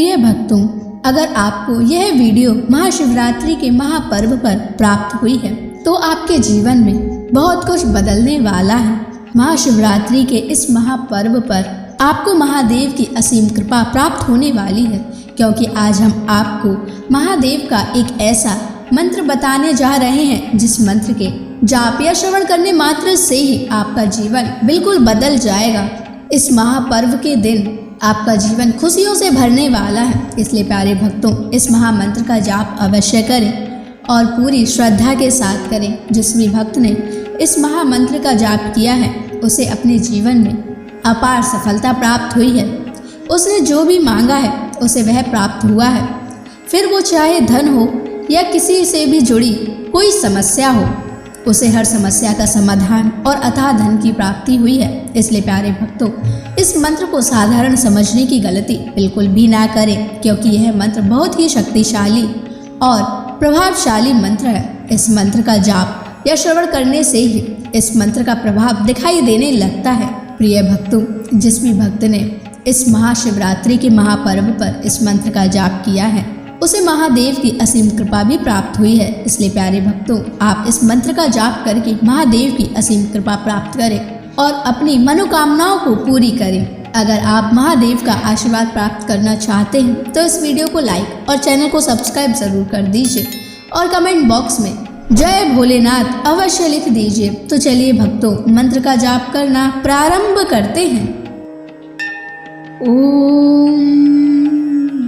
प्रिय भक्तों, अगर आपको यह वीडियो महाशिवरात्रि के महापर्व पर प्राप्त हुई है तो आपके जीवन में बहुत कुछ बदलने वाला है। महाशिवरात्रि के इस महापर्व पर आपको महादेव की असीम कृपा प्राप्त होने वाली है, क्योंकि आज हम आपको महादेव का एक ऐसा मंत्र बताने जा रहे हैं जिस मंत्र के जाप या श्रवण करने मात्र से ही आपका जीवन बिल्कुल बदल जाएगा। इस महापर्व के दिन आपका जीवन खुशियों से भरने वाला है, इसलिए प्यारे भक्तों, इस महामंत्र का जाप अवश्य करें और पूरी श्रद्धा के साथ करें। जिस भी भक्त ने इस महामंत्र का जाप किया है उसे अपने जीवन में अपार सफलता प्राप्त हुई है। उसने जो भी मांगा है उसे वह प्राप्त हुआ है, फिर वो चाहे धन हो या किसी से भी जुड़ी कोई समस्या हो, उसे हर समस्या का समाधान और अथाह धन की प्राप्ति हुई है। इसलिए प्यारे भक्तों, इस मंत्र को साधारण समझने की गलती बिल्कुल भी ना करें, क्योंकि यह मंत्र बहुत ही शक्तिशाली और प्रभावशाली मंत्र है। इस मंत्र का जाप या श्रवण करने से ही इस मंत्र का प्रभाव दिखाई देने लगता है। प्रिय भक्तों, जिस भी भक्त ने इस महाशिवरात्रि के महापर्व पर इस मंत्र का जाप किया है उसे महादेव की असीम कृपा भी प्राप्त हुई है। इसलिए प्यारे भक्तों, आप इस मंत्र का जाप करके महादेव की असीम कृपा प्राप्त करें और अपनी मनोकामनाओं को पूरी करें। अगर आप महादेव का आशीर्वाद प्राप्त करना चाहते हैं तो इस वीडियो को लाइक और चैनल को सब्सक्राइब जरूर कर दीजिए और कमेंट बॉक्स में जय भोलेनाथ अवश्य लिख दीजिए। तो चलिए भक्तों, मंत्र का जाप करना प्रारंभ करते हैं। ओम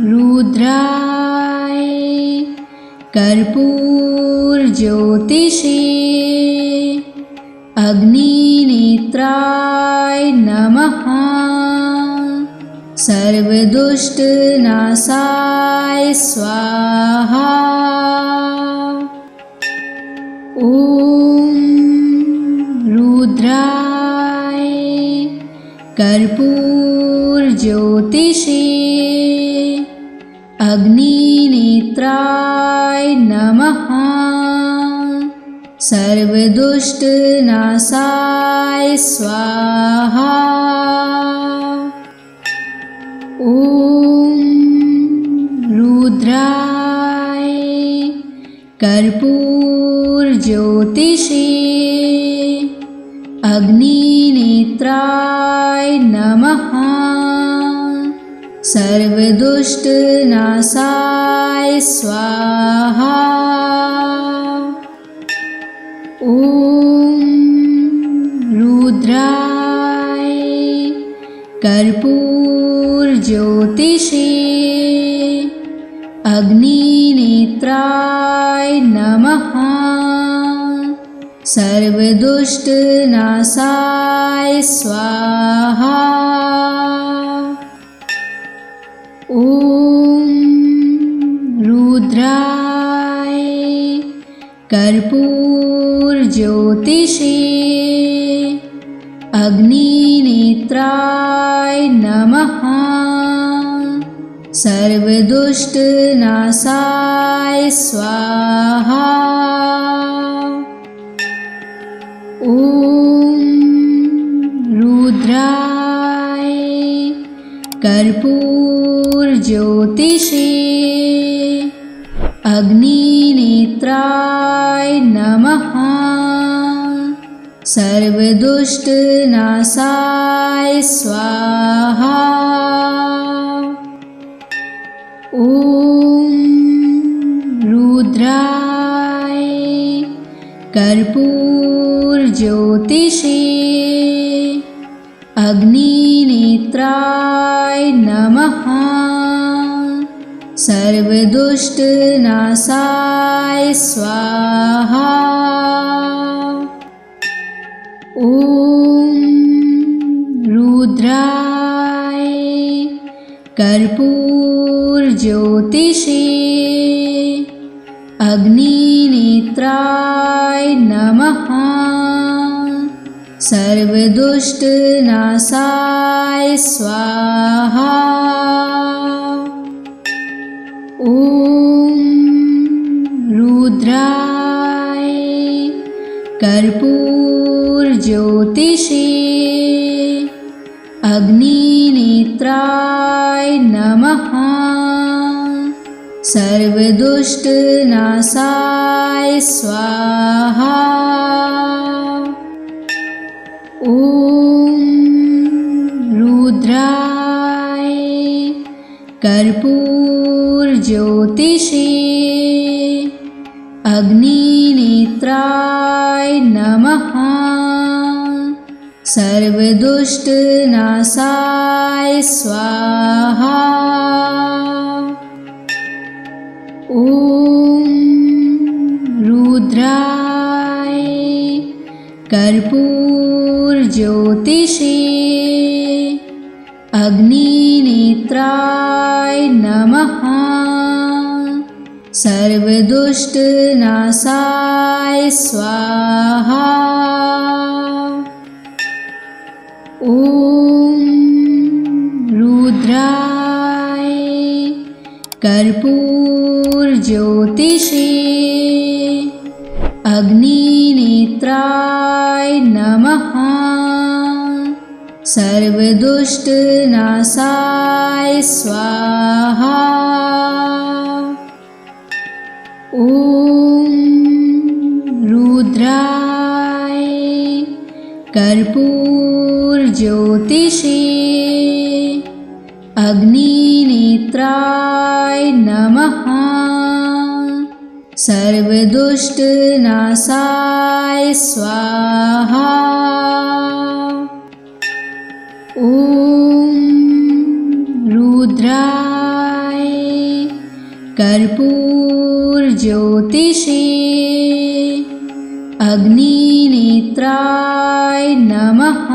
रुद्राय कर्पूर ज्योतिषे अग्निनेत्राय नमः। सर्वदुष्ट नाशाय स्वाहा। ओम रुद्राय कर्पूर ज्योतिषे अग्निनेत्राय नमः। सर्वदुष्ट नाशाय स्वाहा। ओम रुद्राय कर्पूर ज्योतिषे अग्निनेत्राय नमः। सर्वदुष्ट नाशाय स्वाहा। ओम रुद्राय कर्पूर ज्योतिषे अग्निनेत्राय नमः। सर्वदुष्ट नाशाय स्वाहा। ओम रुद्राय कर्पूर ज्योतिषे अग्निनेत्राय नमः। सर्वदुष्ट नाशाय स्वाहा। ओम रुद्राय कर्पूर ज्योतिषे अग्निनेत्राय नमः। सर्वदुष्ट नाशाय स्वाहा। ओम रुद्राय कर्पूर ज्योतिषे अग्निनेत्राय नमः। सर्वदुष्ट नाशाय स्वाहा। ओम रुद्राय कर्पूर ज्योतिषे अग्निनेत्राय नमः। सर्वदुष्ट नाशाय स्वाहा। ओम रुद्राय कर्पूर ज्योतिषे अग्निनेत्राय नमः। सर्वदुष्टनाशाय स्वाहा। ॐ रुद्राय कर्पूरज्योतिषे अग्निनेत्राय नमः। सर्वदुष्टनाशाय स्वाहा। ॐ रुद्राय कर्पूरज्योतिषे अग्निनेत्राय नमः। सर्वदुष्टनाशाय स्वाहा। ॐ रुद्राय कर्पूरज्योतिषे अग्निनेत्राय नमः। सर्वदुष्टनाशाय स्वाहा। ॐ रुद्राय कर्पूरज्योतिषे अग्निनेत्राय नमः। सर्वदुष्टनाशाय स्वाहा। ॐ रुद्राय कर्पूरज्योतिषे अग्निनेत्राय नमः।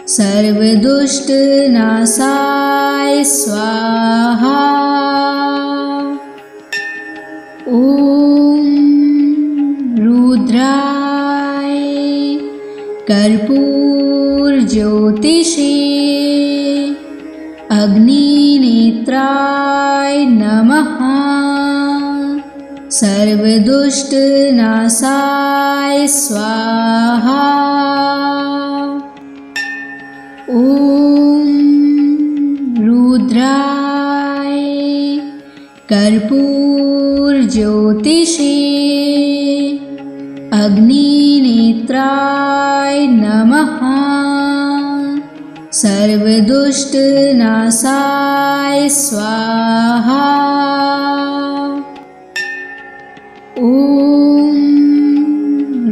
सर्वदुष्टनाशाय स्वाहा। ॐ रुद्राय कर्पूरज्योतिषे अग्निनेत्राय नमः। सर्वदुष्टनाशाय स्वाहा। ॐ रुद्राय कर्पूरज्योतिषे अग्निनेत्राय नमः। सर्वदुष्टनाशाय स्वाहा। ॐ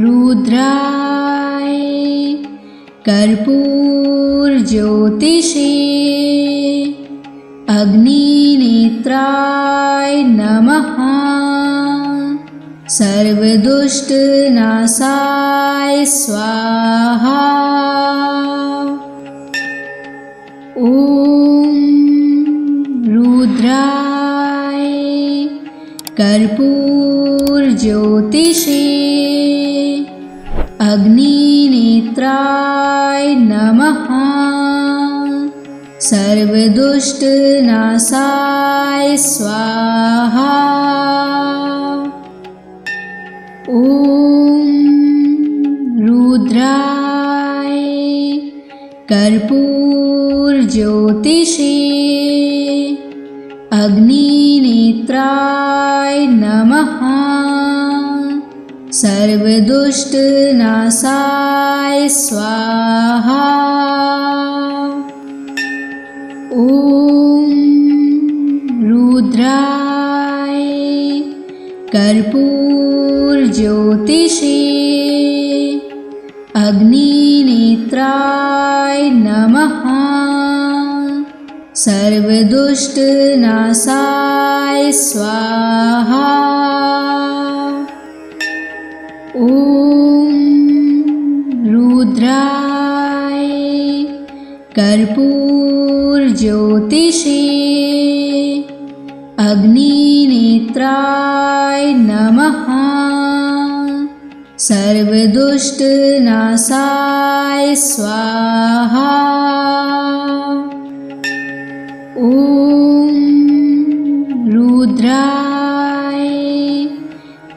रुद्राय कर्पूरज्योतिषे अग्निनेत्राय नमः। सर्वदुष्टनाशाय स्वाहा। ॐ रुद्राय कर्पूरज्योतिषे अग्निनेत्राय नमः। सर्वदुष्टनाशाय स्वाहा। ॐ रुद्राय कर्पूरज्योतिषे अग्निनेत्राय नमः। सर्वदुष्टनाशाय स्वाहा। ॐ रुद्राय कर्पूरज्योतिषे अग्निनेत्राय नमः। सर्वदुष्टनाशाय स्वाहा। ॐ रुद्राय कर्पूरज्योतिषे अग्निनेत्राय नमः। सर्वदुष्टनाशाय स्वाहा। ॐ रुद्राय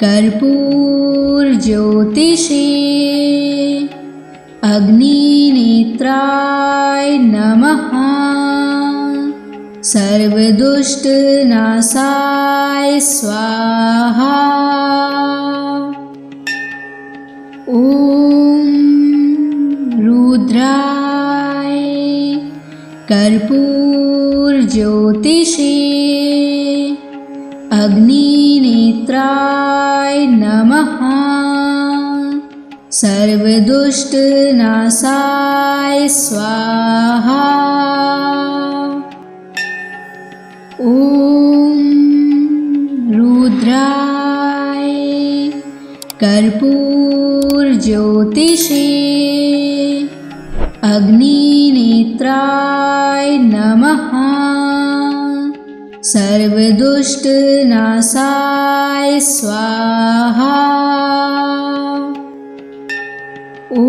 कर्पूरज्योतिषे अग्निनेत्राय नमः। सर्वदुष्टनाशाय स्वाहा। ॐ रुद्राय कर्पूरज्योतिषे अग्निनेत्राय नमः। सर्वदुष्टनाशाय स्वाहा। ॐ रुद्राय कर्पूरज्योतिषे अग्निनेत्राय नमः। सर्वदुष्टनाशाय स्वाहा। ॐ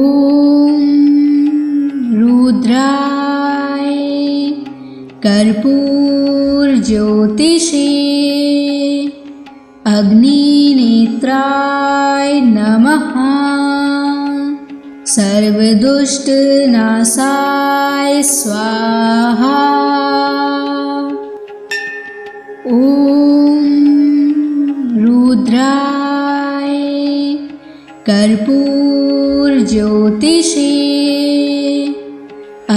रुद्राय कर्पूरज्योतिषे अग्निनेत्राय नमः। सर्वदुष्टनाशाय स्वाहा। ॐ रुद्राय कर्पूरज्योतिषे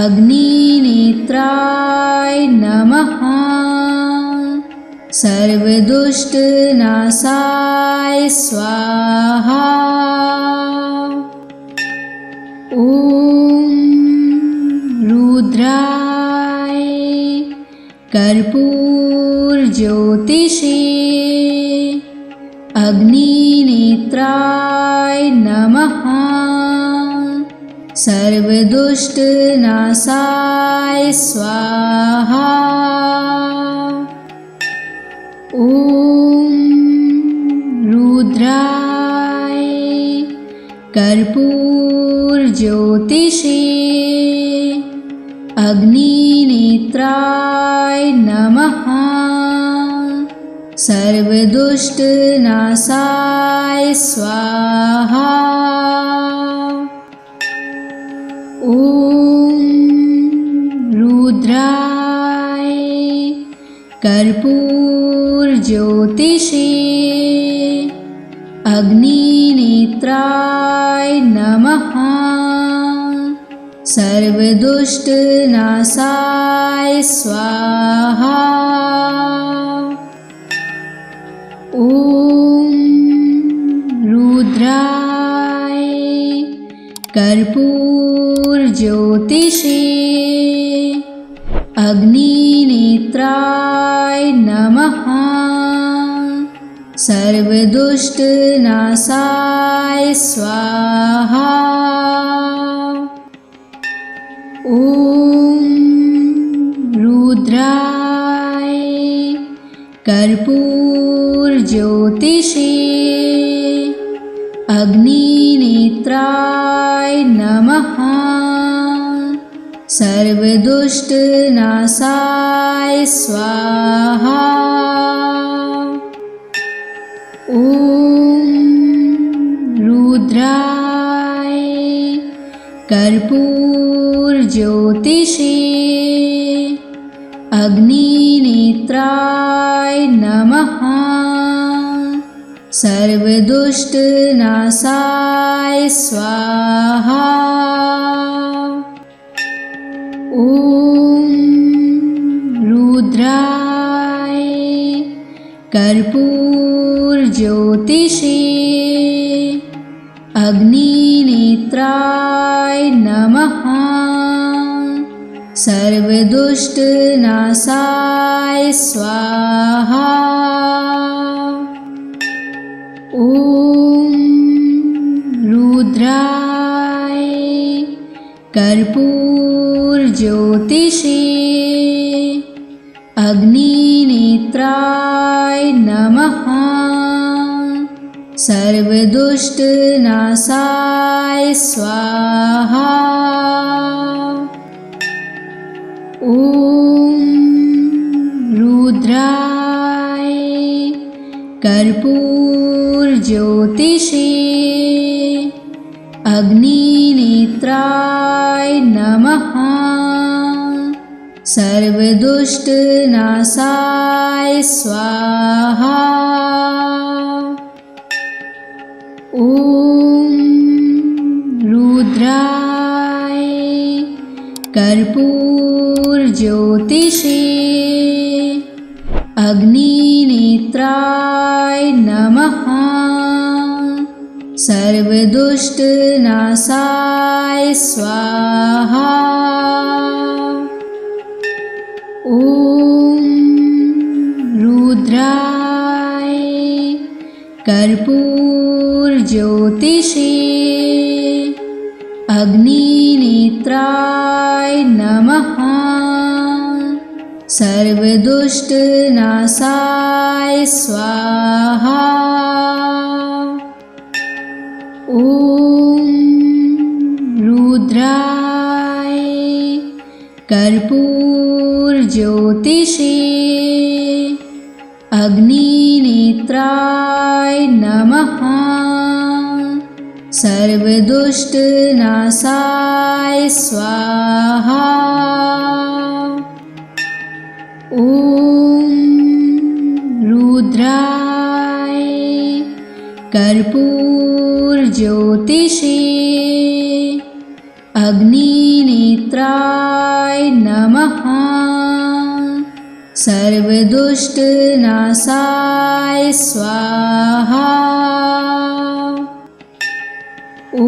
अग्निनेत्राय नमः। सर्वदुष्टनाशाय स्वाहा। ॐ रुद्राय कर्पूरज्योतिषे अग्निनेत्राय नमः। सर्वदुष्टनाशाय स्वाहा। ॐ रुद्राय कर्पूरज्योतिषे अग्निनेत्राय नमः। सर्वदुष्टनाशाय स्वाहा। ॐ रुद्राय कर्पूरज्योतिषे अग्निनेत्राय नमः। सर्वदुष्टनाशाय स्वाहा। ॐ रुद्राय कर्पूरज्योतिषे अग्निनेत्राय नमः। सर्वदुष्टनाशाय स्वाहा। ॐ रुद्राय कर्पूरज्योतिषे अग्निनेत्राय नमः। सर्वदुष्टनाशाय स्वाहा। ॐ रुद्राय कर्पूरज्योतिषे अग्निनेत्राय नमः। सर्वदुष्टनाशाय स्वाहा। ॐ रुद्राय कर्पूरज्योतिषे अग्निनेत्राय नमः। सर्वदुष्टनाशाय स्वाहा। ॐ रुद्राय कर्पूरज्योतिषे अग्निनेत्राय नमः। सर्वदुष्टनाशाय स्वाहा। ॐ रुद्राय कर्पूरज्योतिषे अग्निनेत्राय नमः। सर्वदुष्टनाशाय स्वाहा। ॐ रुद्राय कर्पूरज्योतिषे अग्निनेत्राय नमः। सर्वदुष्टनाशाय स्वाहा। ॐ रुद्राय कर्पूरज्योतिषे अग्निनेत्राय नमः। सर्वदुष्टनाशाय स्वाहा। ॐ रुद्राय कर्पूरज्योतिषे अग्निनेत्राय नमः। सर्वदुष्टनाशाय स्वाहा। ॐ रुद्राय कर्पूरज्योतिषे अग्निनेत्राय नमः। सर्वदुष्टनाशाय स्वाहा। ॐ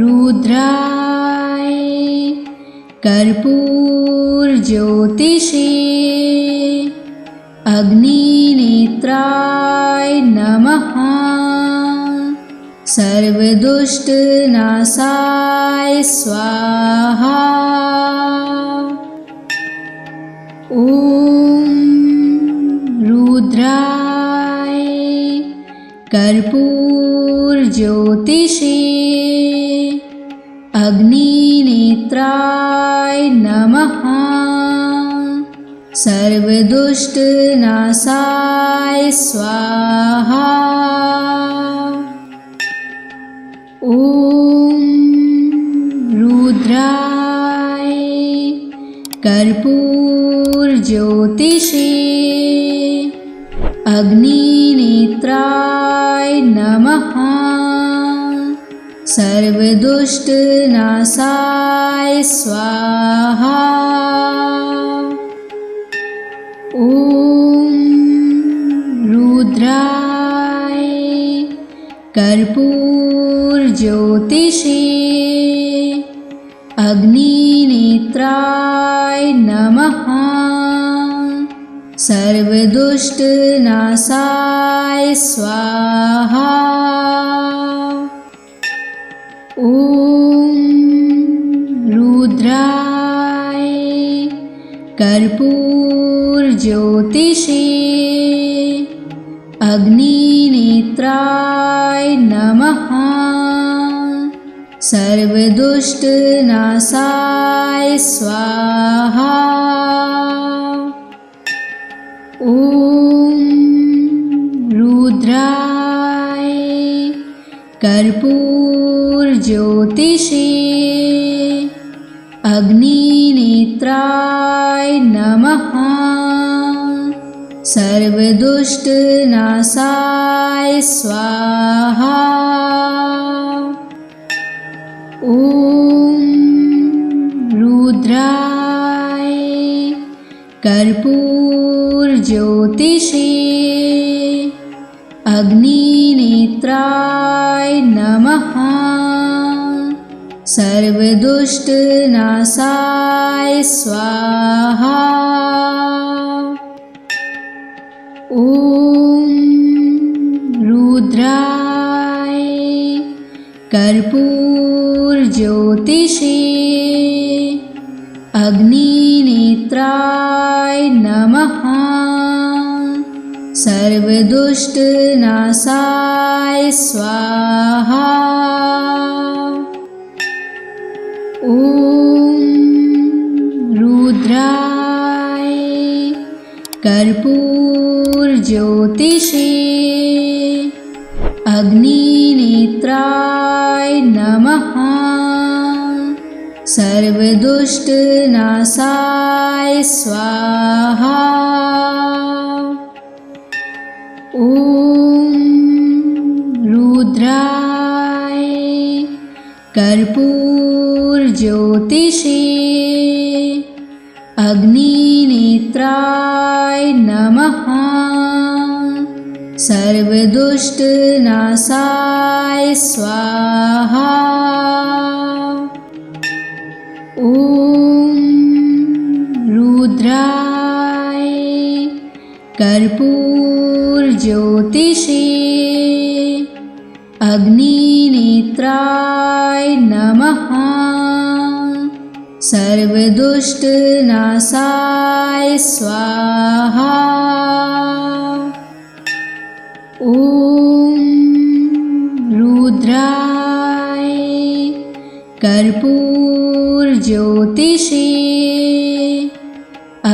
रुद्राय कर्पूरज्योतिषे अग्निनेत्राय नमः। सर्वदुष्टनाशाय स्वाहा। ॐ रुद्राय कर्पूरज्योतिषे अग्निनेत्राय नमः। सर्वदुष्टनाशाय स्वाहा। ॐ रुद्राय कर्पूरज्योतिषे अग्निनेत्राय नमः। सर्वदुष्टनाशाय स्वाहा। ॐ रुद्राय कर्पूरज्योतिषे अग्निनेत्राय नमः। सर्वदुष्टनाशाय स्वाहा। ॐ रुद्राय कर्पूरज्योतिषे अग्निनेत्राय नमः। सर्वदुष्टनाशाय स्वाहा। ॐ रुद्राय कर्पूरज्योतिषे अग्निनेत्राय नमः। सर्वदुष्टनाशाय स्वाहा। ॐ रुद्राय कर्पूरज्योतिषे अग्निनेत्राय नमः। सर्वदुष्टनाशाय स्वाहा। ॐ रुद्राय कर्पूरज्योतिषे अग्निनेत्राय नमः। सर्वदुष्टनाशाय स्वाहा। ॐ रुद्राय कर्पूरज्योतिषे अग्निनेत्राय नमः। सर्वदुष्टनाशाय स्वाहा। ॐ रुद्राय कर्पूरज्योतिषे अग्निनेत्राय नमः। सर्वदुष्टनाशाय स्वाहा। ॐ रुद्राय कर्पूरज्योतिषे अग्निनेत्राय नमः। सर्वदुष्टनाशाय स्वाहा। ॐ रुद्राय कर्पूरज्योतिषे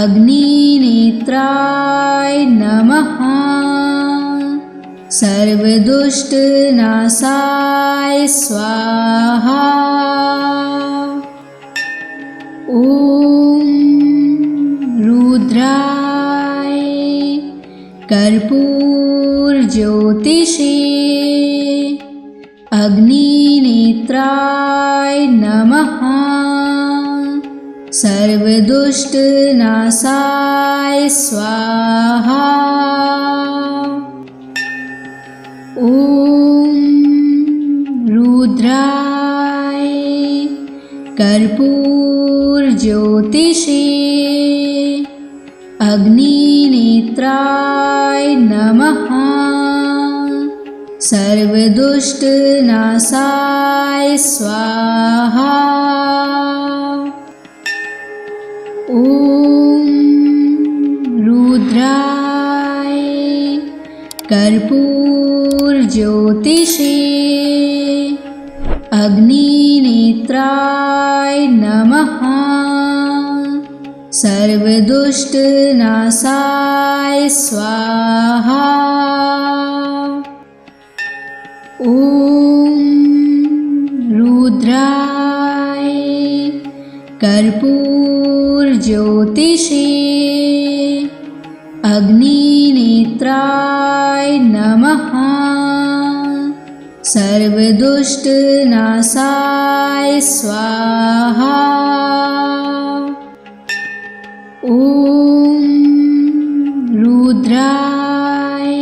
अग्निनेत्राय नमः। सर्वदुष्टनाशाय स्वाहा। ॐ रुद्राय कर्पूरज्योतिषे अग्निनेत्राय नमः। सर्वदुष्टनाशाय स्वाहा। ॐ रुद्राय कर्पूरज्योतिषे अग्निनेत्राय नमः। सर्वदुष्टनाशाय स्वाहा। ॐ रुद्राय कर्पूरज्योतिषे अग्निनेत्राय नमः। सर्वदुष्टनाशाय स्वाहा। ॐ रुद्राय कर्पूरज्योतिषे अग्निनेत्राय नमः। सर्वदुष्टनाशाय स्वाहा। ॐ रुद्राय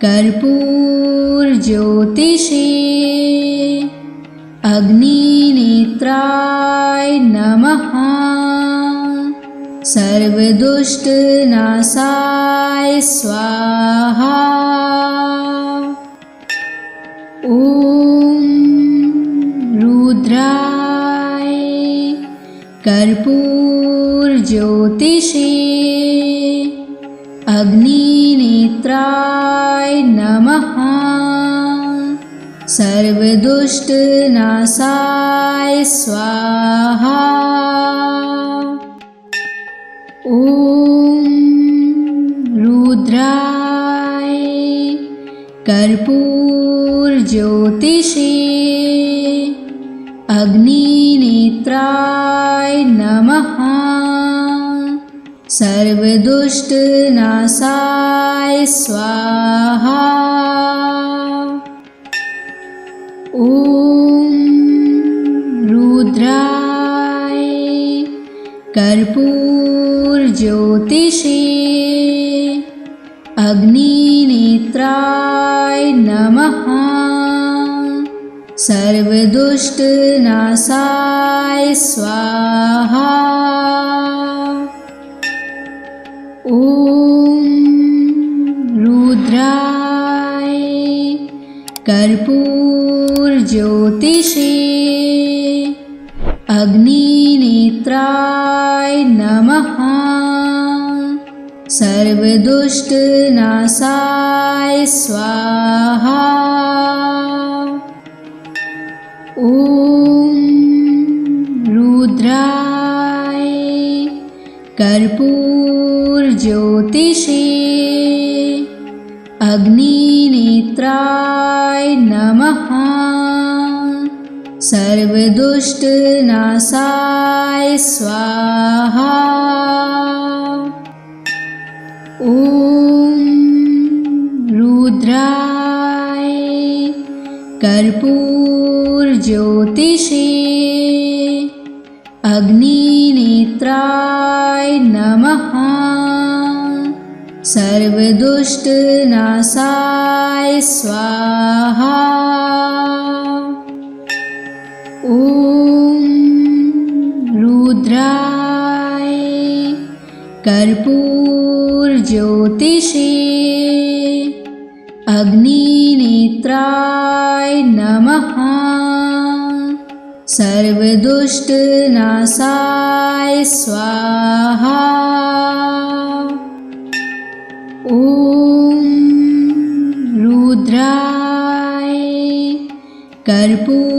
कर्पूरज्योतिषे अग्निनेत्राय नमः। सर्वदुष्टनाशाय स्वाहा। ॐ रुद्राय कर्पूरज्योतिषे अग्निनेत्राय नमः। सर्वदुष्टनाशाय स्वाहा। ॐ रुद्राय कर्पूरज्योतिषे अग्निनेत्राय नमः। सर्वदुष्टनाशाय स्वाहा। ॐ रुद्राय कर्पूरज्योतिषे अग्निनेत्राय नमः। सर्वदुष्टनाशाय स्वाहा। ॐ रुद्राय कर्पूरज्योतिषे अग्निनेत्राय नमः। सर्वदुष्टनाशाय स्वाहा। ॐ रुद्राय कर्पूरज्योतिषे अग्निनेत्राय नमः। सर्वदुष्टनाशाय स्वाहा। ॐ रुद्राय कर्पूरज्योतिषे अग्निनेत्राय नमः। सर्वदुष्टनाशाय स्वाहा। ॐ रुद्राय कर्पूरज्योतिषे अग्निनेत्राय नमः। सर्वदुष्टनाशाय स्वाहा। ॐ रुद्राय कर्पूरज्योतिषे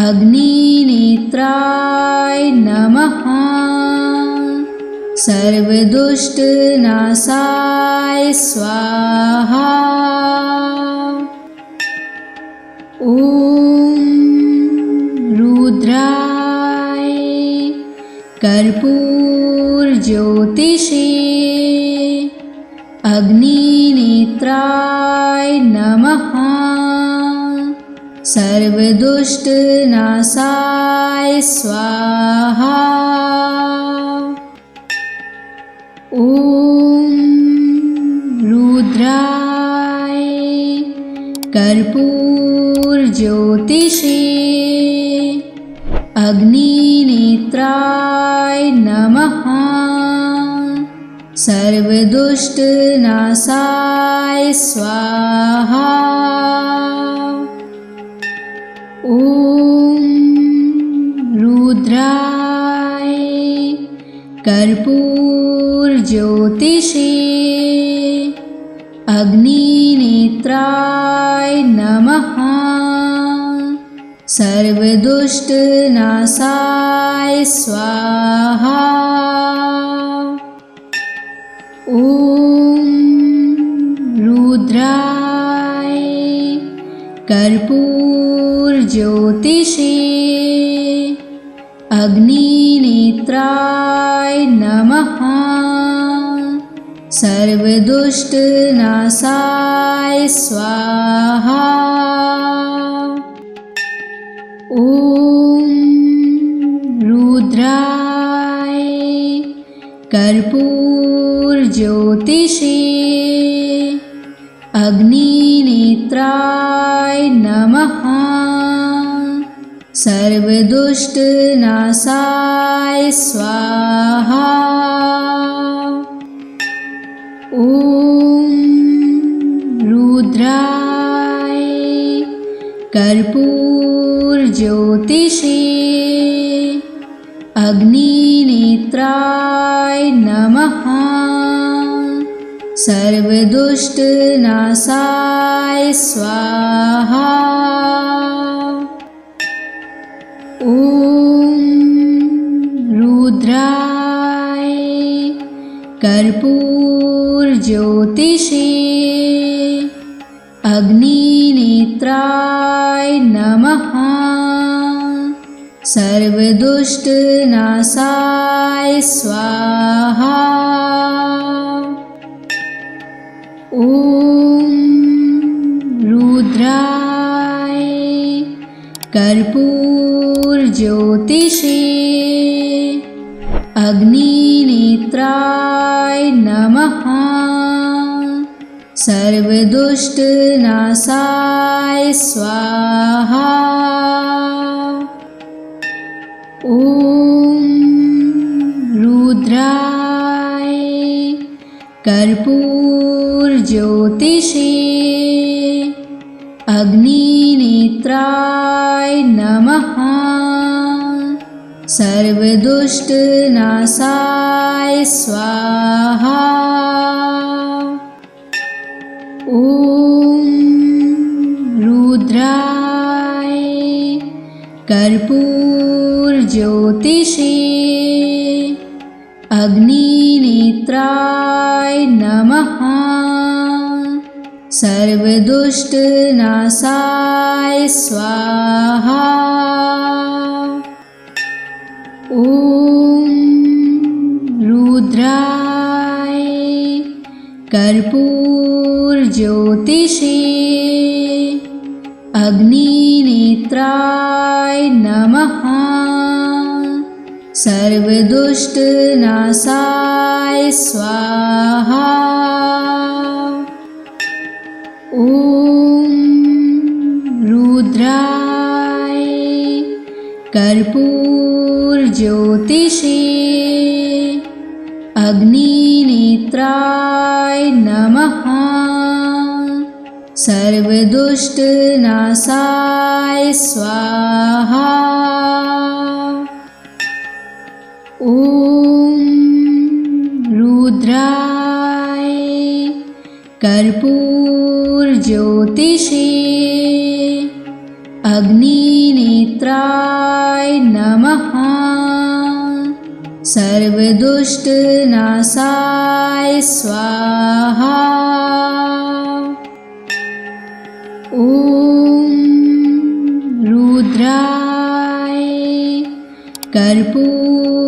अग्निनेत्राय नमः। सर्वदुष्टनाशाय स्वाहा। ॐ रुद्राय कर्पूरज्योतिषे अग्निनेत्राय नमः। सर्वदुष्टनाशाय स्वाहा। ॐ रुद्राय कर्पूरज्योतिषे अग्निनेत्राय नमः। सर्वदुष्टनाशाय स्वाहा। ॐ रुद्राय कर्पूरज्योतिषे अग्निनेत्राय नमः। सर्वदुष्टनाशाय स्वाहा। ॐ रुद्राय कर्पूरज्योतिषे अग्निनेत्राय नमः। सर्वदुष्टनाशाय स्वाहा। ॐ रुद्राय कर्पूरज्योतिषे अग्निनेत्राय नमः। सर्वदुष्टनाशाय स्वाहा। ॐ रुद्राय कर्पूरज्योतिषे अग्निनेत्राय नमः। सर्वदुष्टनाशाय स्वाहा। ॐ रुद्राय कर्पूरज्योतिषे अग्निनेत्राय नमः। सर्वदुष्टनाशाय स्वाहा। ॐ रुद्राय कर्पूरज्योतिषे अग्निनेत्राय नमः। सर्वदुष्टनाशाय स्वाहा। ॐ रुद्राय कर्पूरज्योतिषे अग्निनेत्राय नमः। सर्वदुष्टनाशाय स्वाहा। ॐ रुद्राय कर्पूरज्योतिषे अग्निनेत्राय नमः। सर्वदुष्टनाशाय स्वाहा। ॐ रुद्राय कर्पूरज्योतिषे अग्निनेत्राय नमः। सर्वदुष्टनाशाय स्वाहा। ॐ रुद्राय कर्पूरज्योतिषे अग्निनेत्राय नमः। सर्वदुष्टनाशाय स्वाहा। ॐ रुद्राय कर्पूरज्योतिषे अग्निनेत्राय नमः। सर्वदुष्टनाशाय स्वाहा। ॐ रुद्राय कर्पूरज्योतिषे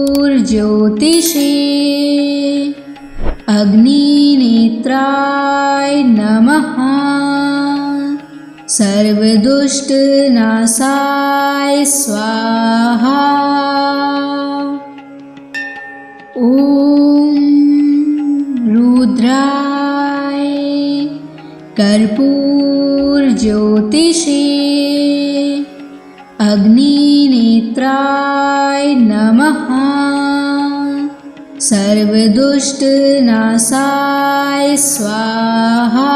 अग्निनेत्राय नमः। सर्वदुष्टनाशाय स्वाहा। ॐ रुद्राय कर्पूरज्योतिषे अग्निनेत्राय नमः। सर्वदुष्टनाशाय स्वाहा।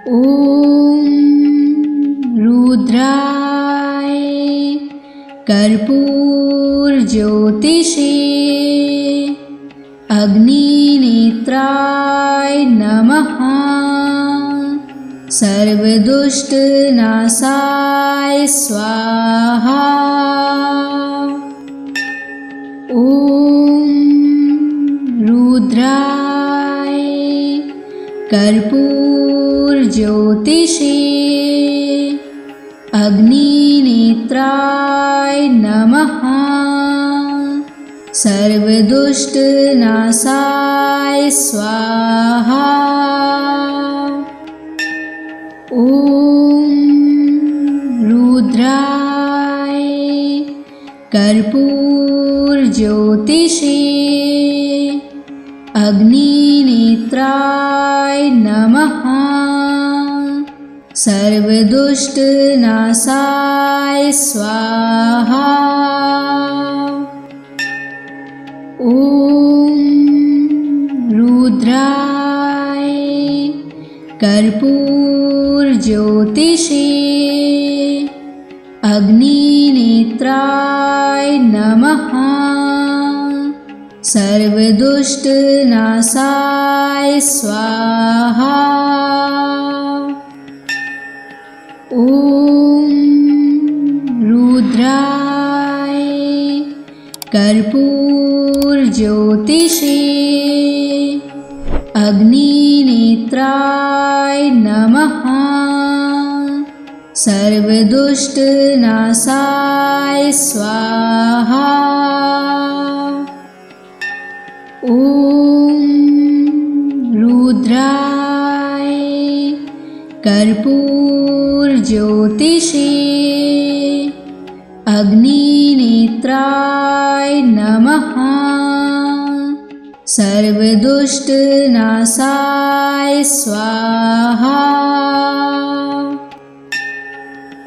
ॐ रुद्राय कर्पूरज्योतिषे अग्निनेत्राय नमः। सर्वदुष्टनाशाय स्वाहा। ॐ रुद्राय कर्पूरज्योतिषे अग्निनेत्राय नमः। सर्वदुष्टनाशाय स्वाहा। ॐ रुद्राय कर्पूरज्योतिषे अग्निनेत्राय नमः। सर्वदुष्टनाशाय स्वाहा। ॐ रुद्राय कर्पूरज्योतिषे अग्निनेत्राय नमः। सर्वदुष्टनाशाय स्वाहा। ॐ रुद्राय कर्पूरज्योतिषे अग्निनेत्राय नमः। सर्वदुष्टनाशाय स्वाहा। ॐ रुद्राय कर्पूरज्योतिषे अग्निनेत्राय नमः। सर्वदुष्टनाशाय स्वाहा।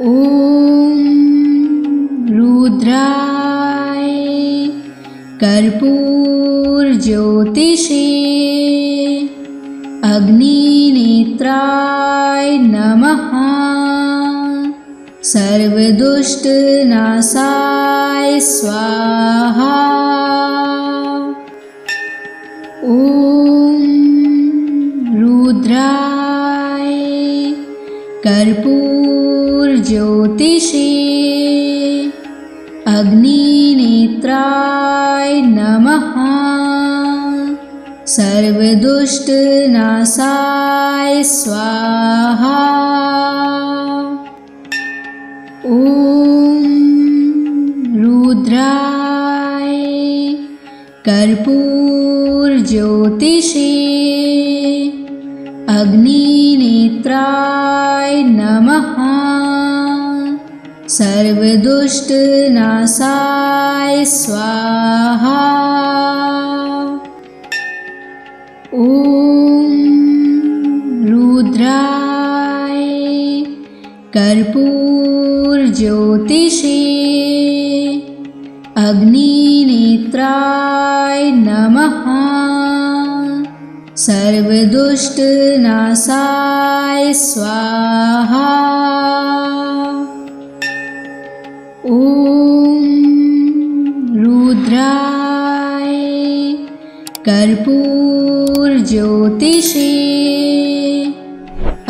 ॐ रुद्राय कर्पूरज्योतिषे अग्निनेत्राय नमः। सर्वदुष्टनाशाय स्वाहा। ॐ रुद्राय कर्पूरज्योतिषे अग्निनेत्राय नमः। सर्वदुष्टनाशाय स्वाहा। ॐ रुद्राय कर्पूरज्योतिषे अग्निनेत्राय नमः। सर्वदुष्टनाशाय स्वाहा। ॐ रुद्राय कर्पूरज्योतिषे अग्निनेत्राय नमः। सर्वदुष्टनाशाय स्वाहा। ॐ रुद्राय कर्पूरज्योतिषे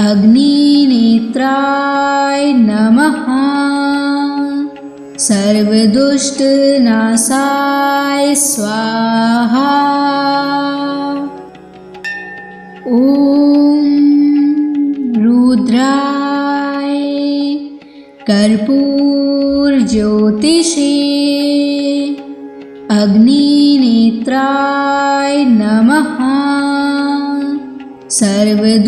अग्निनेत्राय नमः। सर्वदुष्टनाशाय स्वाहा। ॐ रुद्राय कर्पूरज्योतिषे अग्निनेत्राय नमः। सर्वदुष्टनाशाय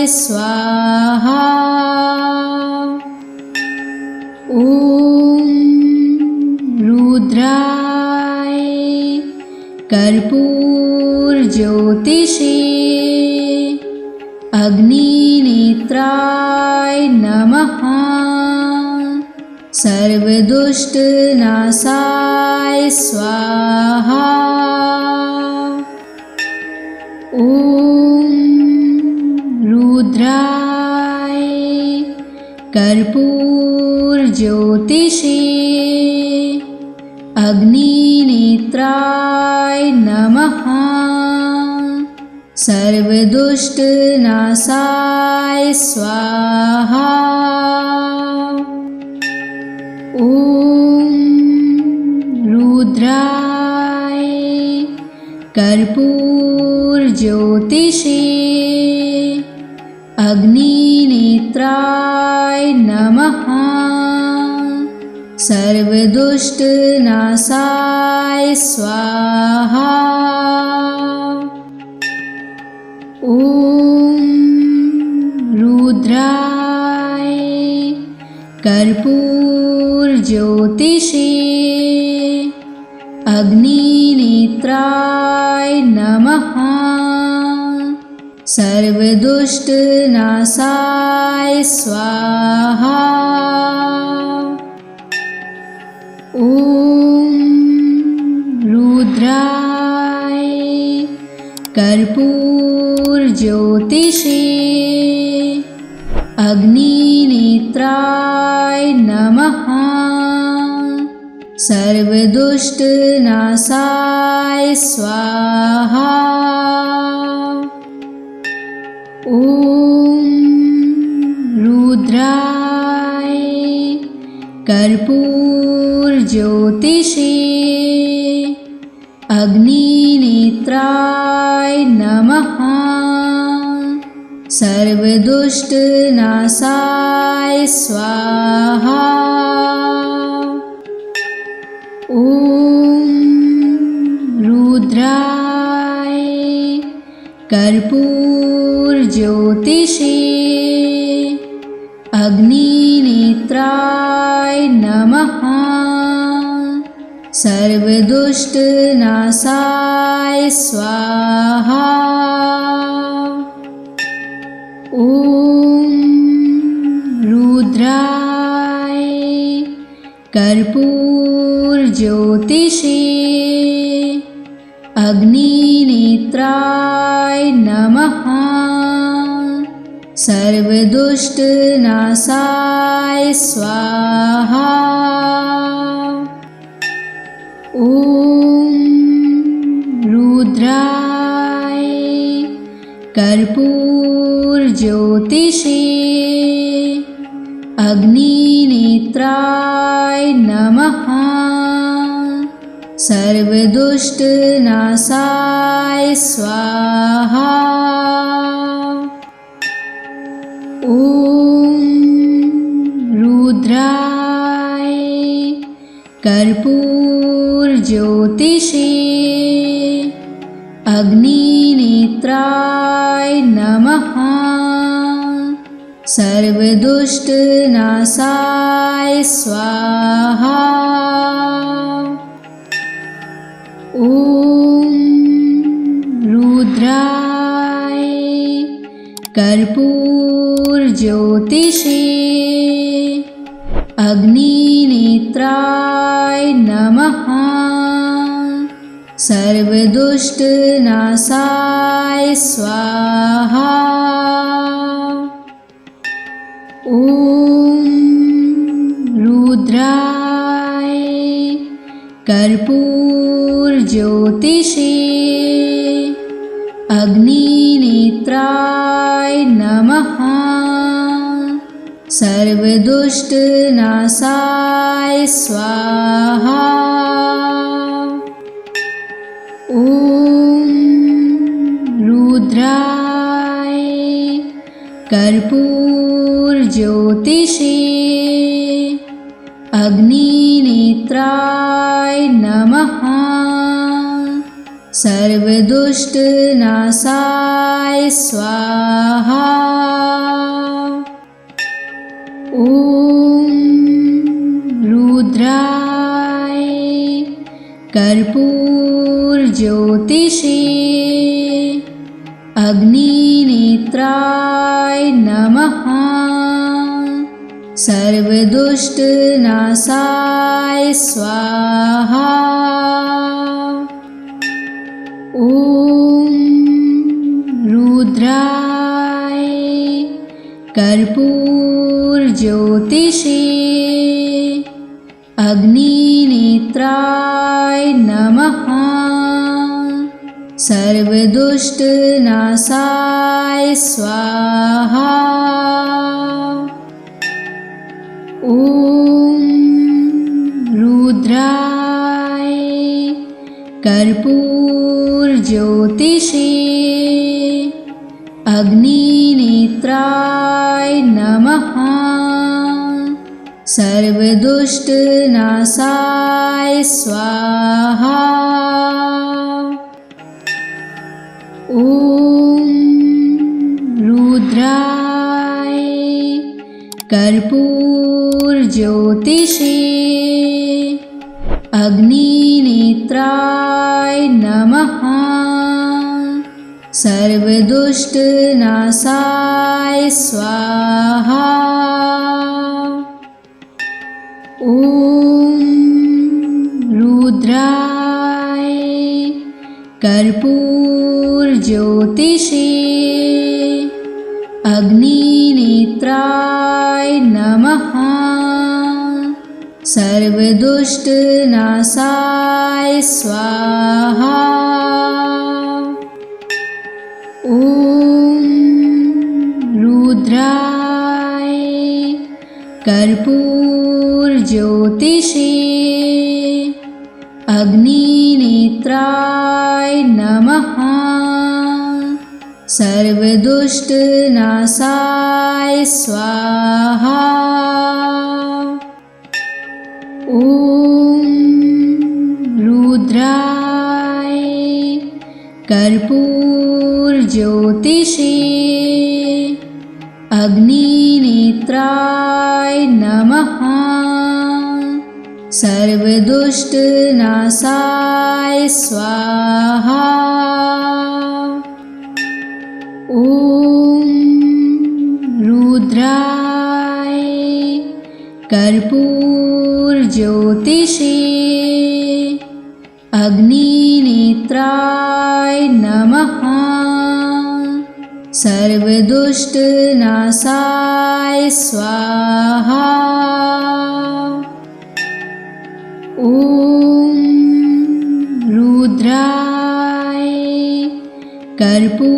स्वाहा। ॐ रुद्राय कर्पूरज्योतिषे अग्निनेत्राय नमः। सर्वदुष्टनाशाय स्वाहा। ॐ रुद्राय कर्पूरज्योतिषे अग्निनेत्राय नमः। सर्वदुष्टनाशाय स्वाहा। ॐ रुद्राय कर्पूरज्योतिषे अग्निनेत्राय नमः। सर्वदुष्टनाशाय स्वाहा। ॐ रुद्राय कर्पूरज्योतिषे अग्निनेत्राय नमः। सर्वदुष्टनाशाय स्वाहा। ॐ रुद्राय कर्पूरज्योतिषे अग्निनेत्राय नमः। सर्वदुष्टनाशाय स्वाहा। ॐ रुद्राय कर्पूरज्योतिषे अग्निनेत्राय नमः। सर्वदुष्टनाशाय स्वाहा। ॐ रुद्राय कर्पूरज्योतिषे अग्निनेत्राय नमः। सर्वदुष्टनाशाय स्वाहा। ॐ रुद्राय कर्पूरज्योतिषे अग्निनेत्राय नमः। सर्वदुष्टनाशाय स्वाहा। ॐ रुद्राय कर्पूरज्योतिषे अग्निनेत्राय नमः। सर्वदुष्टनाशाय स्वाहा। ॐ रुद्राय कर्पूरज्योतिषे अग्निनेत्राय नमः। सर्वदुष्टनाशाय स्वाहा। ॐ रुद्राय कर्पूरज्योतिषे अग्निनेत्राय नमः। सर्वदुष्टनाशाय स्वाहा। ॐ रुद्राय कर्पूरज्योतिषे अग्निनेत्राय नमः। सर्वदुष्टनाशाय स्वाहा। ॐ रुद्राय कर्पूरज्योतिषे अग्निनेत्राय नमः। सर्वदुष्टनाशाय स्वाहा। ॐ रुद्राय कर्पूरज्योतिषे अग्निनेत्राय नमः। सर्वदुष्टनाशाय स्वाहा। ॐ रुद्राय कर्पूरज्योतिषे अग्निनेत्राय नमः। सर्वदुष्टनाशाय स्वाहा। ॐ रुद्राय कर्पूरज्योतिषे अग्निनेत्राय नमः। सर्वदुष्टनाशाय स्वाहा। ॐ रुद्राय कर्पूरज्योतिषे अग्निनेत्राय नमः। सर्वदुष्टनाशाय स्वाहा। ॐ रुद्राय कर्पूरज्योतिषे अग्निनेत्राय नमः। सर्वदुष्टनाशाय स्वाहा। ॐ रुद्राय कर्पूरज्योतिषे अग्निनेत्राय नमः। सर्वदुष्टनाशाय स्वाहा। ॐ रुद्राय कर्पूरज्योतिषे अग्निनेत्राय नमः। सर्वदुष्टनाशाय स्वाहा। ॐ रुद्राय कर्पूरज्योतिषे अग्निनेत्राय नमः। सर्वदुष्टनाशाय स्वाहा। ॐ रुद्राय कर्पूरज्योतिषे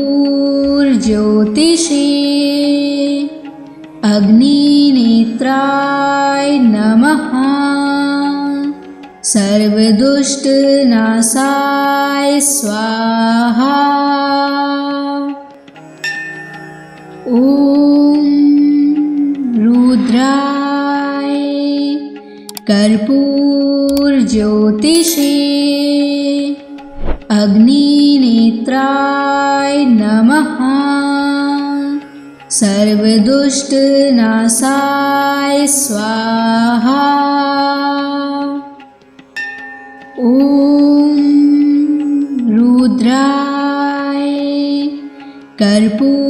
अग्निनेत्राय नमः। सर्वदुष्टनाशाय स्वाहा। ॐ रुद्राय कर्पूरज्योतिषे अग्निनेत्राय नमः। सर्वदुष्टनाशाय स्वाहा। ॐ रुद्राय कर्पूरज्योतिषे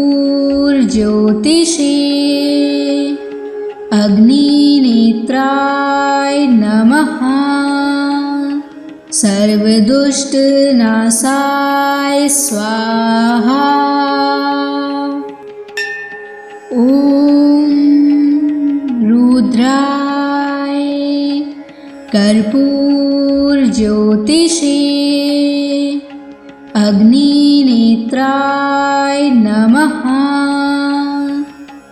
अग्निनेत्राय नमः। सर्वदुष्टनाशाय स्वाहा। ॐ रुद्राय कर्पूरज्योतिषे अग्निनेत्राय नमः।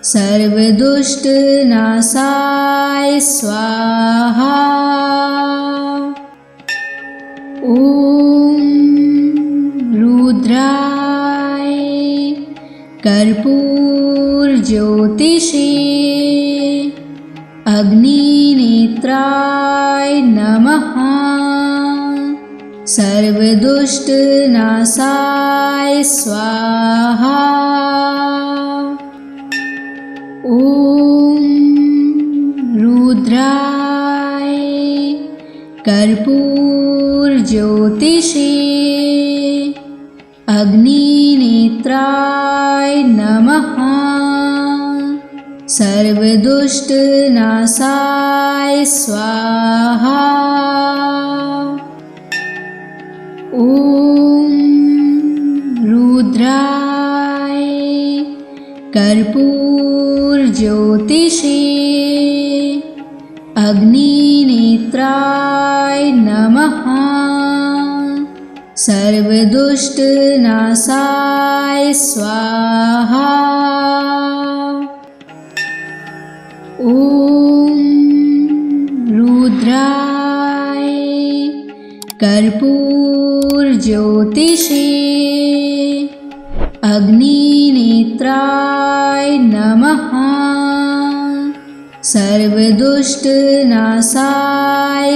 सर्वदुष्टनाशाय स्वाहा। ॐ रुद्राय कर्पूरज्योतिषे अग्निनेत्राय नमः। सर्वदुष्टनाशाय स्वाहा। ॐ रुद्राय कर्पूरज्योतिषे अग्निनेत्राय नमः। सर्वदुष्टनाशाय स्वाहा। ॐ रुद्राय कर्पूरज्योतिषे अग्निनेत्राय नमः। सर्वदुष्टनाशाय स्वाहा। ॐ रुद्राय कर्पूरज्योतिषे अग्निनेत्राय नमः। सर्वदुष्टनाशाय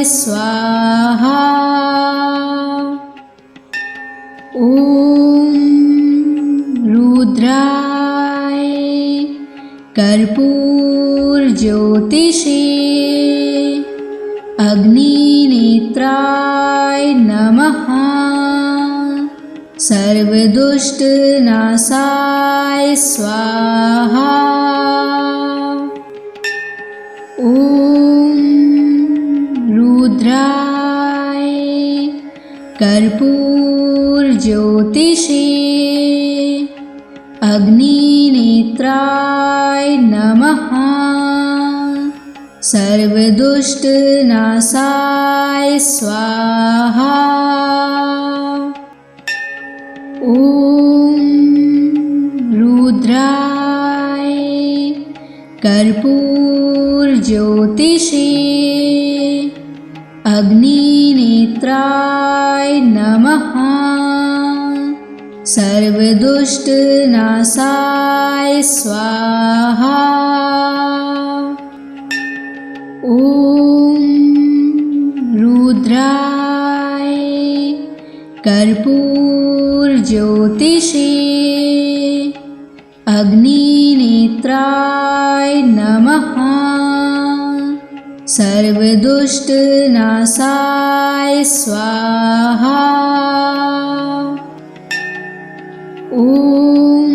स्वाहा। ॐ रुद्राय कर्पूरज्योतिषे अग्निनेत्राय नमः। सर्वदुष्टनाशाय स्वाहा। ॐ रुद्राय कर्पूरज्योतिषे अग्निनेत्राय नमः। सर्वदुष्टनाशाय स्वाहा। ॐ रुद्राय कर्पूरज्योतिषे अग्निनेत्राय नमः। सर्वदुष्टनाशाय स्वाहा। ॐ रुद्राय कर्पूरज्योतिषे अग्निनेत्राय नमः। सर्वदुष्टनाशाय स्वाहा। ॐ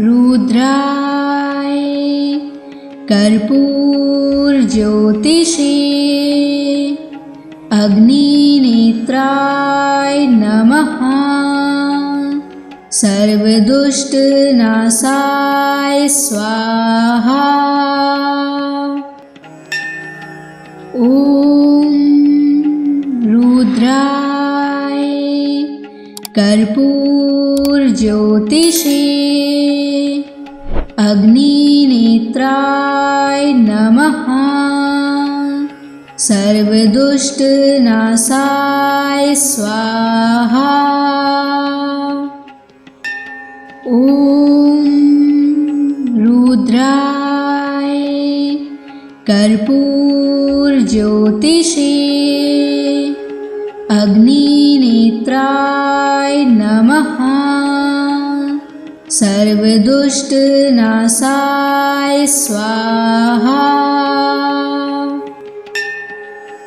रुद्राय कर्पूरज्योतिषे अग्निनेत्राय नमः। सर्वदुष्टनाशाय स्वाहा। ॐ रुद्राय कर्पूरज्योतिषे अग्निनेत्राय नमः। सर्वदुष्टनाशाय स्वाहा। ॐ रुद्राय कर्पूरज्योतिषे अग्निनेत्राय नमः। सर्वदुष्टनाशाय स्वाहा।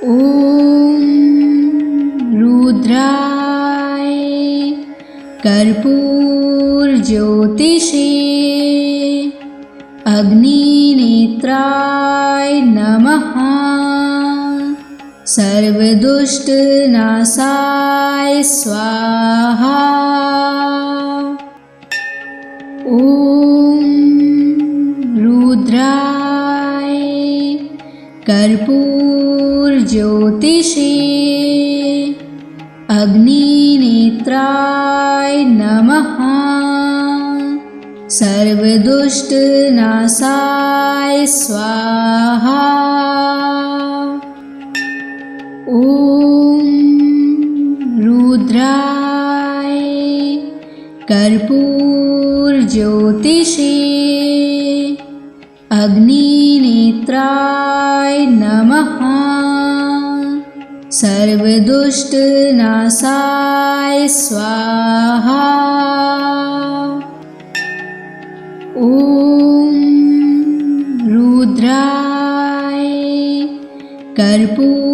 ॐ रुद्राय कर्पूरज्योतिषे अग्निनेत्राय नमः। सर्वदुष्टनाशाय स्वाहा। ॐ रुद्राय कर्पूरज्योतिषे अग्निनेत्राय नमः। सर्वदुष्टनाशाय स्वाहा। ॐ रुद्राय कर्पूरज्योतिषे अग्निनेत्राय नमः। सर्वदुष्टनाशाय स्वाहा। ॐ रुद्राय कर्पूरज्योतिषे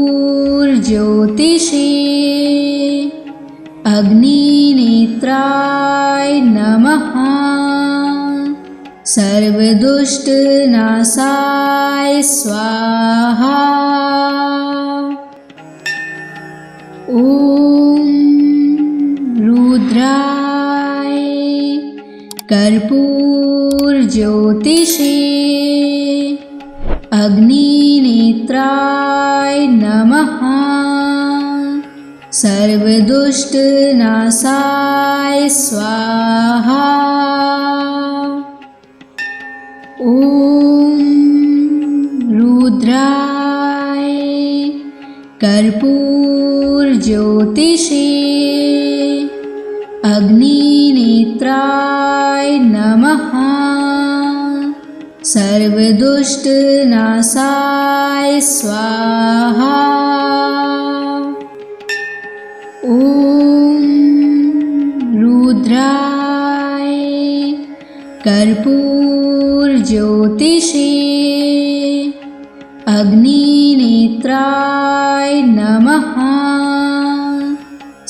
अग्निनेत्राय नमः। सर्वदुष्टनाशाय स्वाहा। ॐ रुद्राय कर्पूरज्योतिषे अग्निनेत्राय नमः। सर्वदुष्टनाशाय स्वाहा। ॐ रुद्राय कर्पूरज्योतिषे अग्निनेत्राय नमः। सर्वदुष्टनाशाय स्वाहा। ॐ रुद्राय कर्पूरज्योतिषे अग्निनेत्राय नमः।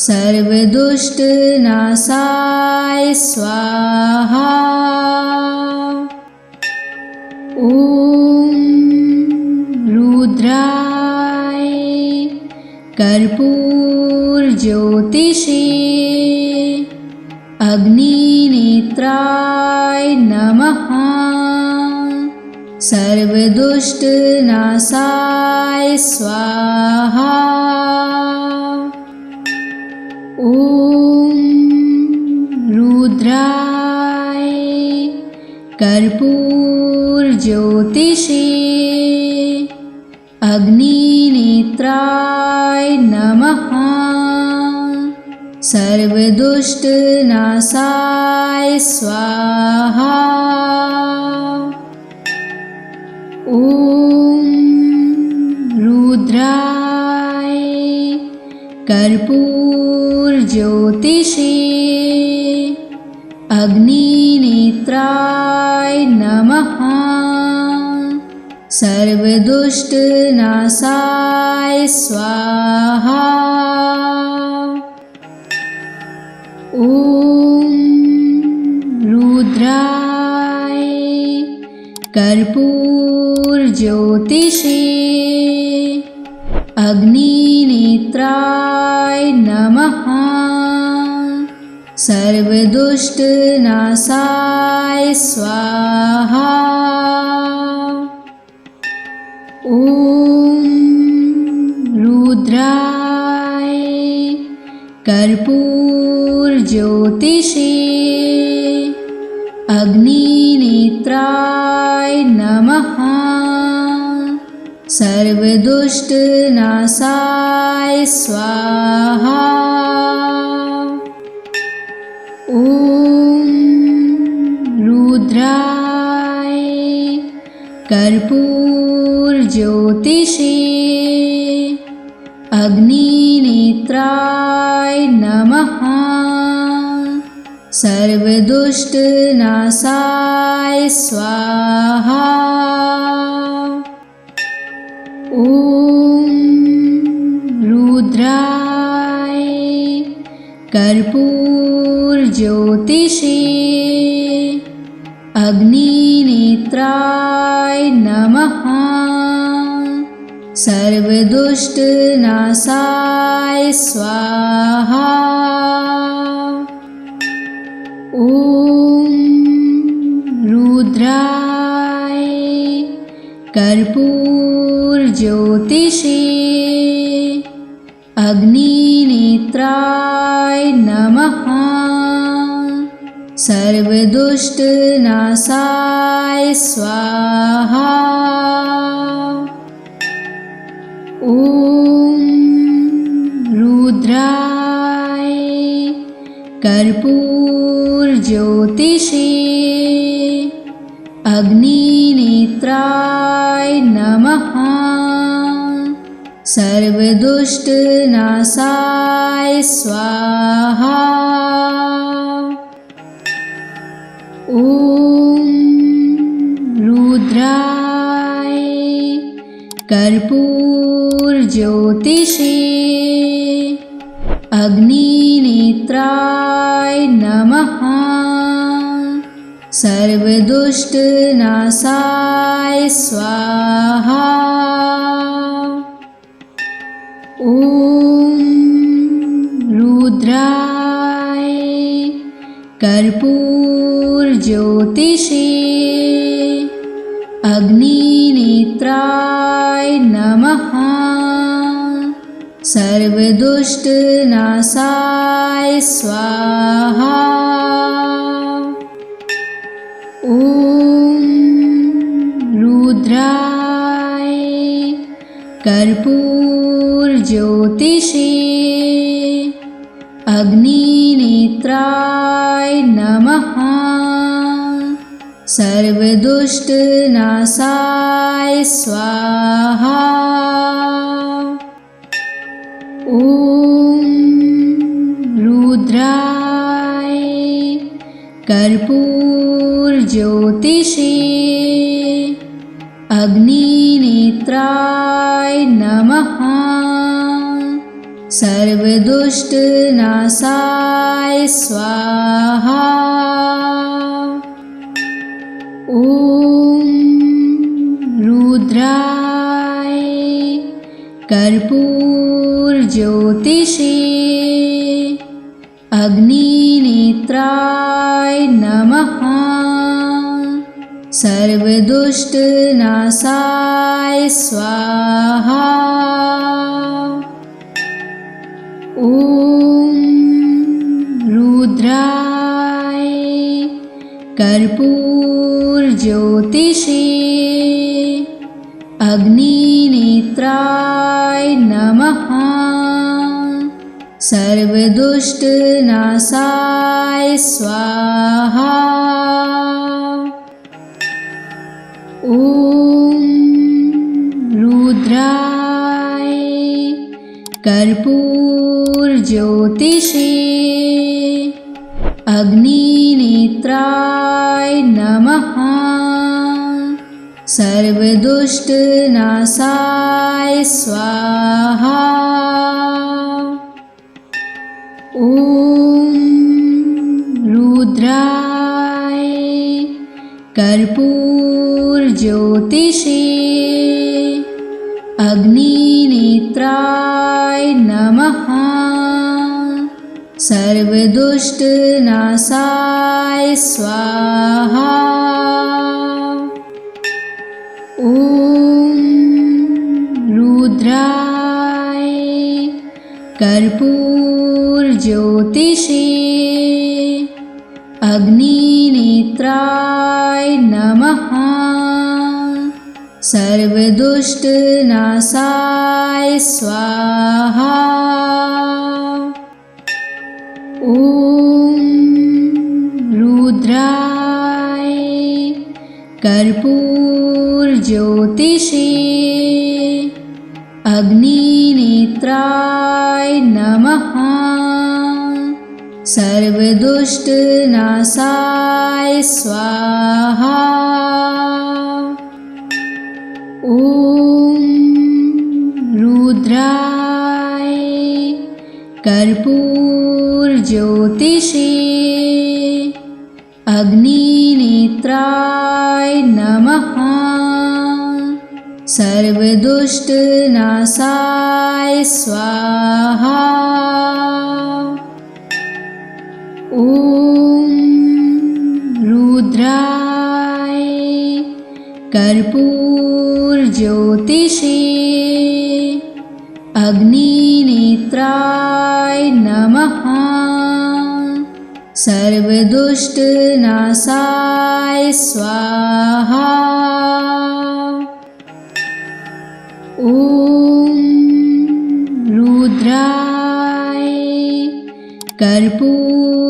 सर्वदुष्टनाशाय स्वाहा। ॐ रुद्राय कर्पूरज्योतिषे अग्निनेत्राय नमः। सर्वदुष्टनाशाय स्वाहा। ॐ रुद्राय कर्पूरज्योतिषे अग्निनेत्राय नमः। सर्वदुष्टनाशाय स्वाहा। ॐ रुद्राय कर्पूरज्योतिषे अग्निनेत्राय नमः। सर्वदुष्टनाशाय स्वाहा। ॐ रुद्राय कर्पूरज्योतिषे अग्निनेत्राय नमः। सर्वदुष्टनाशाय स्वाहा। ॐ रुद्राय कर्पूरज्योतिषे अग्निनेत्राय नमः। सर्वदुष्टनाशाय स्वाहा। ॐ रुद्राय कर्पूरज्योतिषे अग्निनेत्राय नमः। सर्वदुष्टनाशाय स्वाहा। ॐ रुद्राय कर्पूरज्योतिषे अग्निनेत्राय नमः। सर्वदुष्टनाशाय स्वाहा। ॐ रुद्राय कर्पूरज्योतिषे अग्निनेत्राय नमः। सर्वदुष्टनाशाय स्वाहा। ॐ रुद्राय कर्पूरज्योतिषे अग्निनेत्राय नमः। सर्वदुष्टनाशाय स्वाहा। ॐ रुद्राय कर्पूरज्योतिषे अग्निनेत्राय नमः। सर्वदुष्टनाशाय स्वाहा। ॐ रुद्राय कर्पूरज्योतिषे अग्निनेत्राय नमः। सर्वदुष्टनाशाय स्वाहा। ॐ रुद्राय कर्पूरज्योतिषे अग्निनेत्राय नमः। सर्वदुष्टनाशाय स्वाहा। ॐ रुद्राय कर्पूरज्योतिषे अग्निनेत्राय नमः। सर्वदुष्टनाशाय स्वाहा। ॐ रुद्राय कर्पूरज्योतिषे अग्निनेत्राय नमः। सर्वदुष्टनाशाय स्वाहा। ॐ रुद्राय कर्पूरज्योतिषे अग्निनेत्राय नमः। सर्वदुष्टनाशाय स्वाहा। ॐ रुद्राय कर्पूरज्योतिषे अग्निनेत्राय नमः। सर्वदुष्टनाशाय स्वाहा। ॐ रुद्राय कर्पूरज्योतिषे अग्निनेत्राय नमः। सर्वदुष्टनाशाय स्वाहा। ॐ रुद्राय कर्पूरज्योतिषे अग्निनेत्राय नमः। सर्वदुष्टनाशाय स्वाहा। ॐ रुद्राय कर्पूरज्योतिषे अग्निनेत्राय नमः। सर्वदुष्टनाशाय स्वाहा। ॐ रुद्राय कर्पूरज्योतिषे अग्निनेत्राय नमः। सर्वदुष्टनाशाय स्वाहा। ॐ रुद्राय कर्पूरज्योतिषे अग्निनेत्राय नमः। सर्वदुष्टनाशाय स्वाहा। ॐ रुद्राय कर्पूरज्योतिषे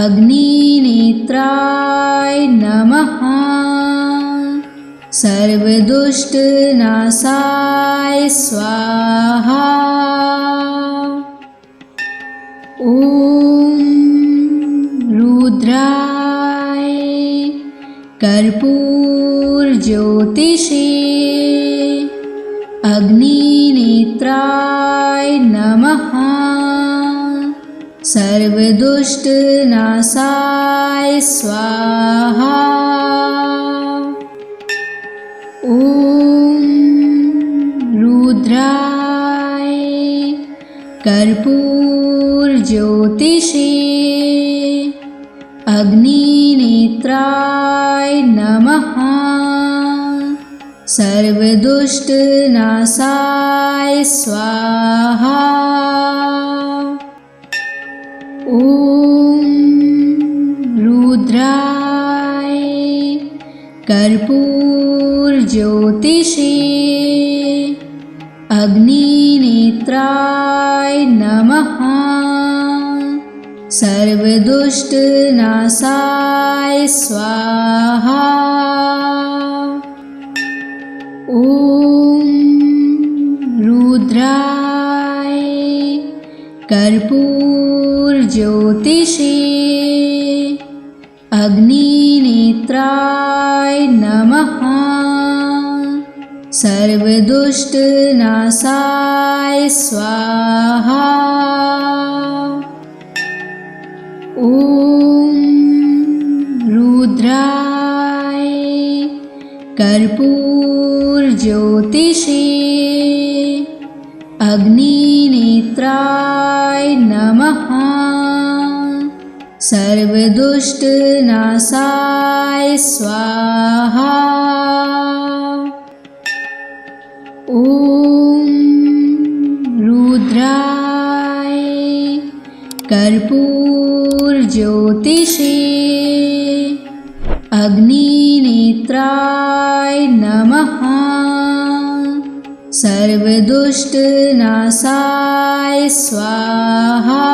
अग्निनेत्राय नमः। सर्वदुष्टनाशाय स्वाहा। ॐ रुद्राय कर्पूरज्योतिषे अग्निनेत्राय नमः। सर्वदुष्टनाशाय स्वाहा। ॐ रुद्राय कर्पूरज्योतिषे अग्निनेत्राय नमः। सर्वदुष्टनाशाय स्वाहा। ॐ रुद्राय कर्पूरज्योतिषे अग्निनेत्राय नमः। सर्वदुष्टनाशाय स्वाहा। ॐ रुद्राय कर्पूरज्योतिषे अग्निनेत्राय नमः। सर्वदुष्टनाशाय स्वाहा। ॐ रुद्राय कर्पूरज्योतिषे अग्निनेत्राय नमः। सर्वदुष्टनाशाय स्वाहा। ॐ रुद्राय कर्पूरज्योतिषे अग्निनेत्राय नमः। सर्वदुष्टनाशाय स्वाहा।